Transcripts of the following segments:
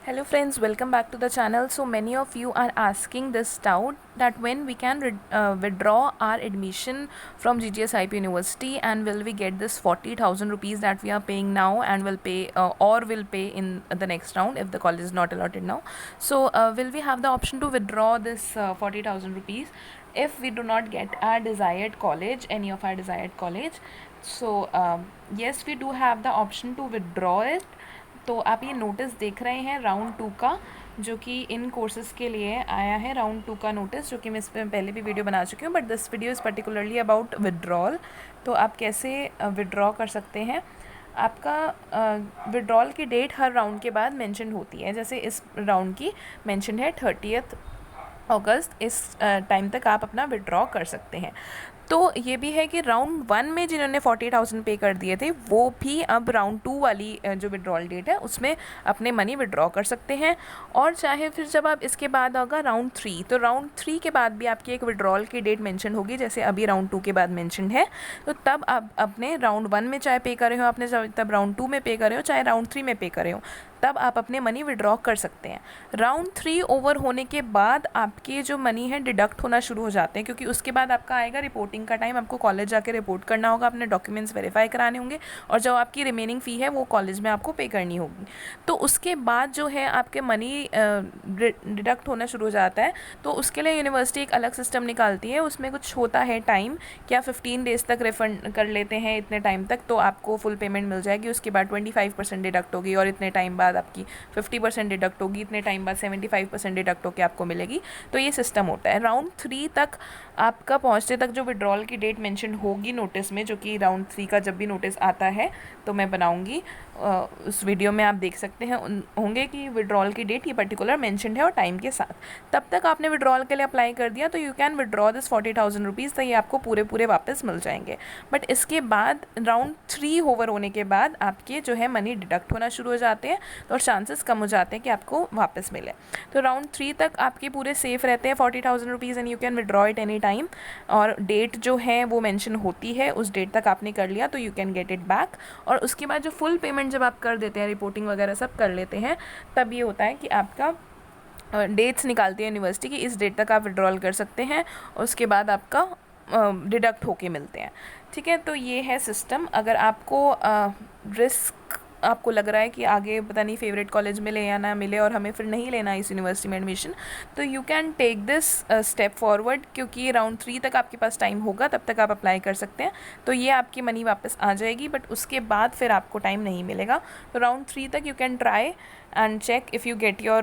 Hello friends, welcome back to the channel. So many of you are asking this doubt that when we can withdraw our admission from GGS IP University, and will we get this 40,000 rupees that we are paying now and will pay or will pay in the next round if the college is not allotted now. So will we have the option to withdraw this 40,000 rupees if we do not get our desired college, any of our desired college? So yes, we do have the option to withdraw it. तो आप ये notice देख रहे हैं round 2 का, जो कि इन courses के लिए आया है। राउंड 2 का नोटिस, जो कि मैं इस पर पहले भी वीडियो बना चुकी हूँ, but this video is particularly about withdrawal. तो आप कैसे विड्रॉ कर सकते हैं। आपका विड्रॉल की डेट हर राउंड के बाद मेंशन होती है। जैसे इस राउंड की मेंशन है 30 अगस्त। इस टाइम तक आप अपना विड्रॉ कर सकते हैं। तो ये भी है कि राउंड 1 में जिन्होंने 40,000 पे कर दिए थे, वो भी अब राउंड 2 वाली जो विड्रॉल डेट है उसमें अपने मनी विड्रॉ कर सकते हैं। और चाहे फिर जब आप इसके बाद होगा राउंड 3, तो राउंड 3 के बाद भी आपकी एक विड्रॉल की डेट मेंशन होगी, जैसे अभी राउंड 2 के बाद मेंशन है। तो तब आप अपने राउंड 1 में चाहे पे कर रहे हो आपने, तब राउंड 2 में पे कर रहे हो, चाहे राउंड 3 में पे कर रहे हो, तब आप अपने मनी विड्रॉ कर सकते हैं। राउंड 3 ओवर होने के बाद आपके जो मनी है डिडक्ट होना शुरू हो जाते हैं, क्योंकि उसके बाद आपका आएगा रिपोर्टिंग का टाइम। आपको कॉलेज जाके रिपोर्ट करना होगा, अपने डॉक्यूमेंट्स वेरीफाई कराने होंगे, और जो आपकी रिमेनिंग फ़ी है वो कॉलेज में आपको पे करनी होगी। तो उसके बाद जो है आपके मनी डिडक्ट होना शुरू हो जाता है। तो उसके लिए यूनिवर्सिटी एक अलग सिस्टम निकालती है। उसमें कुछ होता है टाइम, क्या 15 डेज़ तक रिफंड कर लेते हैं, इतने टाइम तक तो आपको फुल पेमेंट मिल जाएगी। उसके बाद 25% डिडक्ट होगी, और इतने टाइम बाद आपकी 50% डिडक्ट होगी, इतने टाइम बाद 75% डिडक्ट होकर आपको मिलेगी। तो ये सिस्टम होता है। राउंड 3 तक आपका पहुंचते तक जो विड्रॉल की डेट मेंशन होगी नोटिस में, जो कि राउंड 3 का जब भी नोटिस आता है तो मैं बनाऊंगी, उस वीडियो में आप देख सकते हैं होंगे कि विड्रॉल की डेट ये पर्टिकुलर मेंशनड है और टाइम के साथ। तब तक आपने विड्रॉल के लिए अप्लाई कर दिया तो you can withdraw this 40,000 rupees, तो ये आपको पूरे वापस मिल जाएंगे। बट इसके बाद राउंड 3 ओवर होने के बाद आपके जो है मनी डिडक्ट होना शुरू हो जाते हैं, तो और चांसेस कम हो जाते हैं कि आपको वापस मिले। तो राउंड 3 तक आपके पूरे सेफ रहते हैं 40,000 rupees, and you can withdraw it any time. और डेट जो है वो मेंशन होती है, उस डेट तक आपने कर लिया तो you can get it back. और उसके बाद जो फुल पेमेंट जब आप कर देते हैं, रिपोर्टिंग वगैरह सब कर लेते हैं, तब ये होता है कि आपका डेट्स निकालती है यूनिवर्सिटी की इस डेट तक आप विड्रॉल कर सकते हैं, और उसके बाद आपका डिडक्ट होके मिलते हैं। ठीक है, तो ये है सिस्टम। अगर आपको रिस्क आपको लग रहा है कि आगे पता नहीं फेवरेट कॉलेज मिले या ना मिले और हमें फिर नहीं लेना इस यूनिवर्सिटी में एडमिशन, तो you can take this step forward, क्योंकि राउंड 3 तक आपके पास टाइम होगा, तब तक आप अप्लाई कर सकते हैं। तो ये आपकी मनी वापस आ जाएगी, बट उसके बाद फिर आपको टाइम नहीं मिलेगा। तो राउंड 3 तक you can try and check if you get your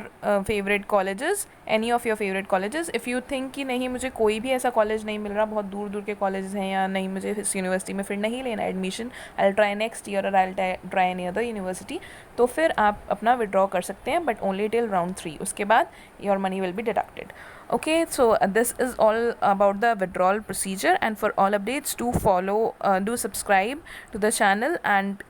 favorite colleges, any of your favorite colleges. if you think कि नहीं मुझे कोई भी ऐसा कॉलेज नहीं मिल रहा, बहुत दूर दूर के कॉलेजेस हैं, या नहीं मुझे इस यूनिवर्सिटी में फिर नहीं लेना admission, I try next year और I try any other university, तो फिर आप अपना विड्रॉ कर सकते हैं, बट ओनली टिल राउंड 3। उसके बाद your money will be deducted. Okay, so this is all about the withdrawal procedure, and for all updates do follow, do subscribe to the channel and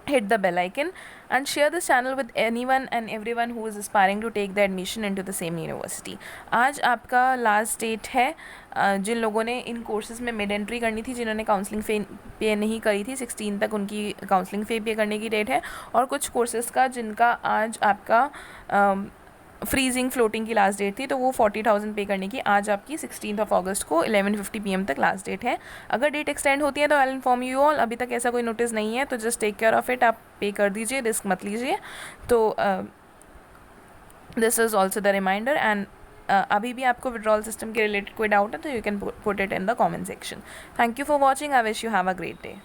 hit the bell icon, and share this channel with anyone and everyone who is aspiring to take the admission into the same university. आज आपका last date है। जिन लोगों ने इन courses में mid entry करनी थी, जिन्होंने counselling फ़ी पे नहीं करी थी, 16 तक उनकी काउंसलिंग फ़ी पे करने की डेट है। और कुछ कोर्सेज़ का जिनका आज आपका फ्रीजिंग फ्लोटिंग की लास्ट डेट थी, तो वो 40,000 पे करने की आज आपकी 16 अगस्त को 11:50 PM तक लास्ट डेट है। अगर डेट एक्सटेंड होती है तो I will inform you all. अभी तक ऐसा कोई नोटिस नहीं है, तो just take care of it, आप पे कर दीजिए, रिस्क मत लीजिए। तो this is also the reminder. And अभी भी आपको विड्रॉल सिस्टम के रिलेटेड कोई डाउट है तो you can put it in the comment section. Thank you for watching. I wish you have a great day.